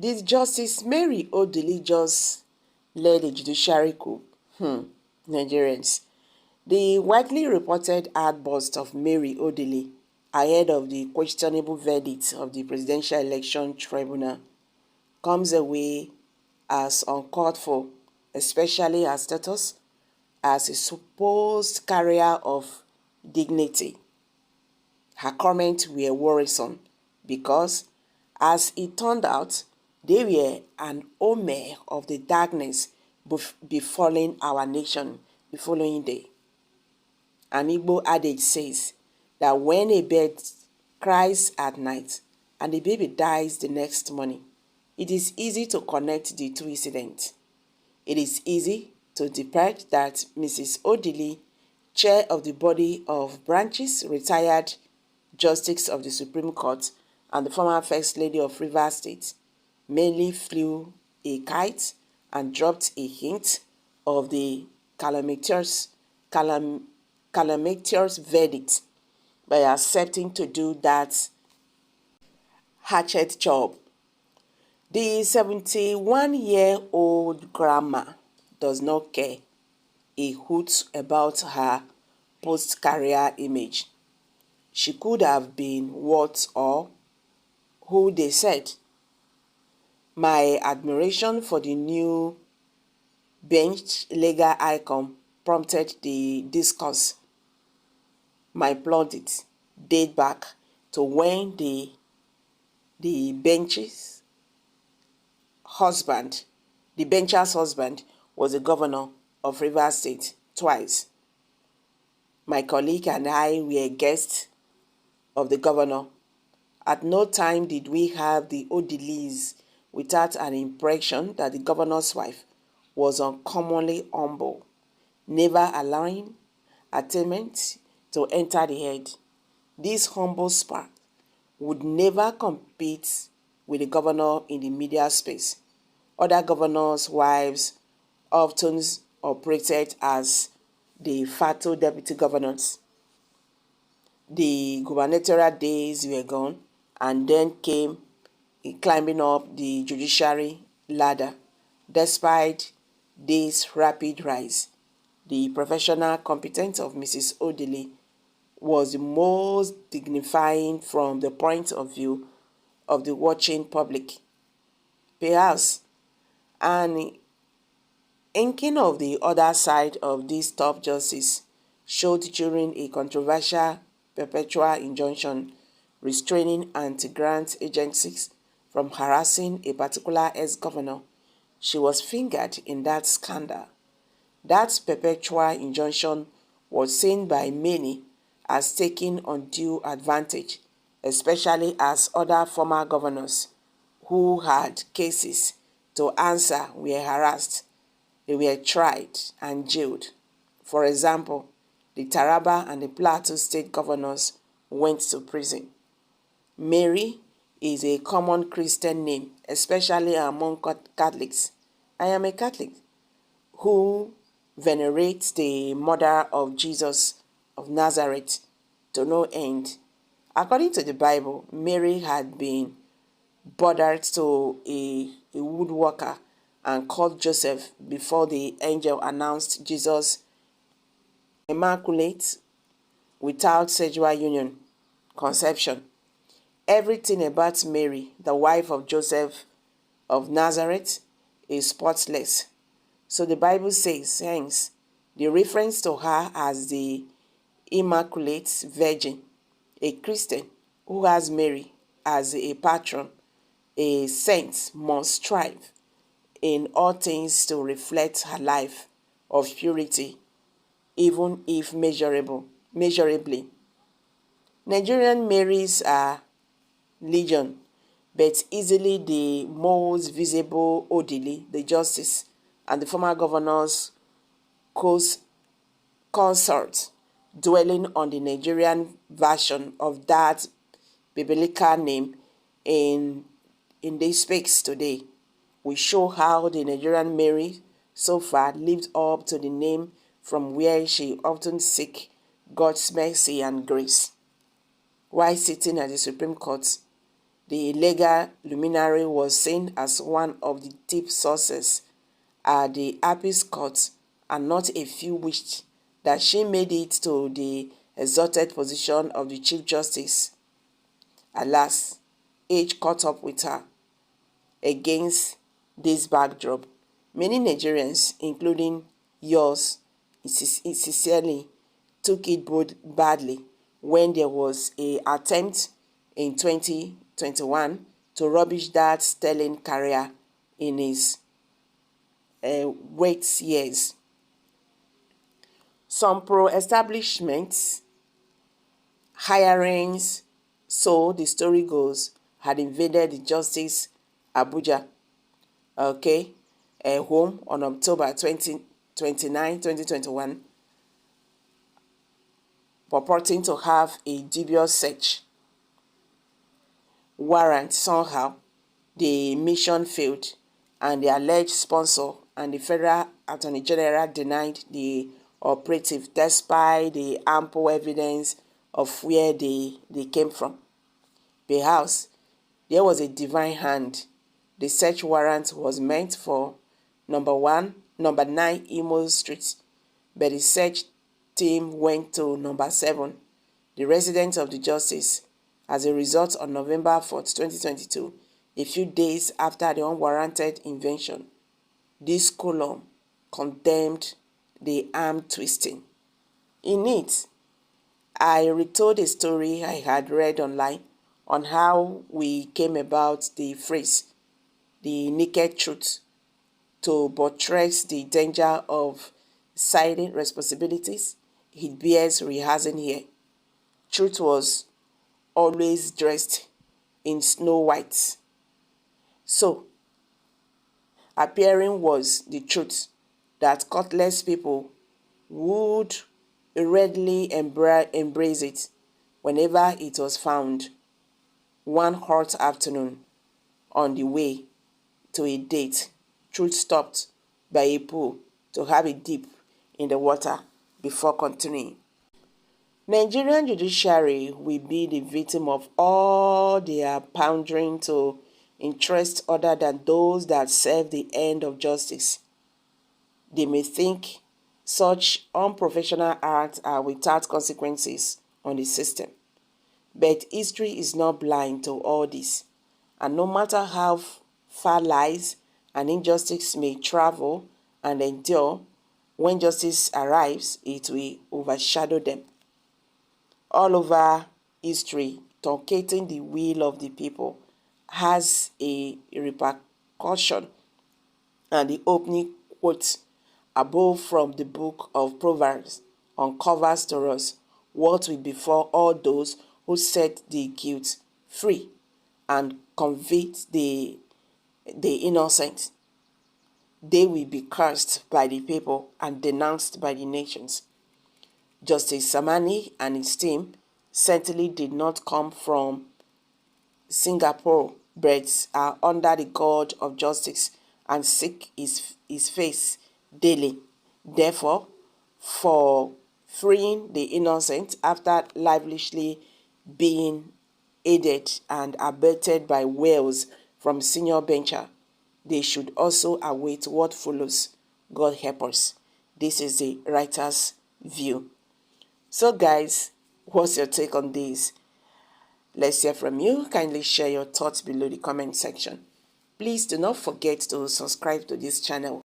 Did Justice Mary Odili just led a judiciary coup? Nigerians. The widely reported outburst of Mary Odili ahead of the questionable verdict of the Presidential Election Tribunal comes away as uncalled for, especially her status as a supposed carrier of dignity. Her comments were worrisome because, as it turned out, they were an omen of the darkness befalling our nation the following day. An Igbo adage says that when a bird cries at night and the baby dies the next morning, it is easy to connect the two incidents. It is easy to interpret that Mrs. Odili, chair of the body of branches, retired Justice of the Supreme Court, and the former First Lady of Rivers State, mainly flew a kite and dropped a hint of the calamitous verdict by accepting to do that hatchet job. The 71-year-old grandma does not care a hoot about her post-career image. She could have been what or who they said. My admiration for the new bench legal icon prompted the discourse. My plaudits date back to when the bencher's husband was the governor of Rivers State twice. My colleague and I were guests of the governor. At no time did we have the Odilis without an impression that the governor's wife was uncommonly humble, never allowing attainment to enter the head. This humble spark would never compete with the governor in the media space. Other governors' wives often operated as de facto deputy governors. The gubernatorial days were gone, and then came climbing up the judiciary ladder. Despite this rapid rise, the professional competence of Mrs. Odili was the most dignifying from the point of view of the watching public. Perhaps an inking of the other side of this top justice showed during a controversial perpetual injunction restraining anti-grant agencies from harassing a particular ex-governor. She was fingered in that scandal. That perpetual injunction was seen by many as taking undue advantage, especially as other former governors who had cases to answer were harassed. They were tried and jailed. For example, the Taraba and the Plateau state governors went to prison. Mary is a common Christian name, especially among Catholics. I am a Catholic who venerates the mother of Jesus of Nazareth to no end. According to the Bible, Mary had been bothered to a woodworker and called Joseph before the angel announced Jesus immaculate without sexual union, conception. Everything about Mary, the wife of Joseph of Nazareth, is spotless. So the Bible says, hence, the reference to her as the Immaculate Virgin, a Christian who has Mary as a patron, a saint must strive in all things to reflect her life of purity, even if measurably. Nigerian Marys are legion, but easily the most visible Odili, the justice, and the former governor's consort, dwelling on the Nigerian version of that biblical name in this space today. We show how the Nigerian Mary so far lived up to the name from where she often seek God's mercy and grace. While sitting at the Supreme Court, The legal luminary was seen as one of the deep sources at the Appeals Court, and not a few wished that she made it to the exalted position of the Chief Justice. Alas, age caught up with her. Against this backdrop, many Nigerians, including yours, sincerely took it badly when there was an attempt in 2021 to rubbish that sterling career in his wait years. Some pro-establishment hirings, so the story goes, had invaded the Justice Abuja, home on October 29, 2021, purporting to have a dubious search warrant. Somehow, the mission failed, and the alleged sponsor and the Federal Attorney General denied the operative despite the ample evidence of where they came from. Perhaps there was a divine hand. The search warrant was meant for number 9 Imo Street, but the search team went to number 7, the residence of the justice. As a result, on November 4, 2022, a few days after the unwarranted invasion, this column condemned the arm twisting. In it, I retold a story I had read online on how we came about the phrase, the naked truth, to buttress the danger of citing responsibilities. It bears rehearsing here. Truth was always dressed in snow white. So, appearing was the truth that countless people would readily embrace it whenever it was found. One hot afternoon, on the way to a date, Truth stopped by a pool to have a dip in the water before continuing. Nigerian judiciary will be the victim of all their pandering to interests other than those that serve the end of justice. They may think such unprofessional acts are without consequences on the system. But history is not blind to all this, and no matter how far lies and injustice may travel and endure, when justice arrives, it will overshadow them. All over history, truncating the will of the people has a repercussion, and the opening quote above from the book of Proverbs uncovers to us what will befall all those who set the guilt free and convict the innocent. They will be cursed by the people and denounced by the nations. Justice Samani and his team certainly did not come from Singapore, but are under the God of justice and seek his face daily. Therefore, for freeing the innocent after lavishly being aided and abetted by whales from senior bencher, they should also await what follows. God help us. This is the writer's view. So guys, what's your take on this? Let's hear from you. Kindly share your thoughts below the comment section. Please do not forget to subscribe to this channel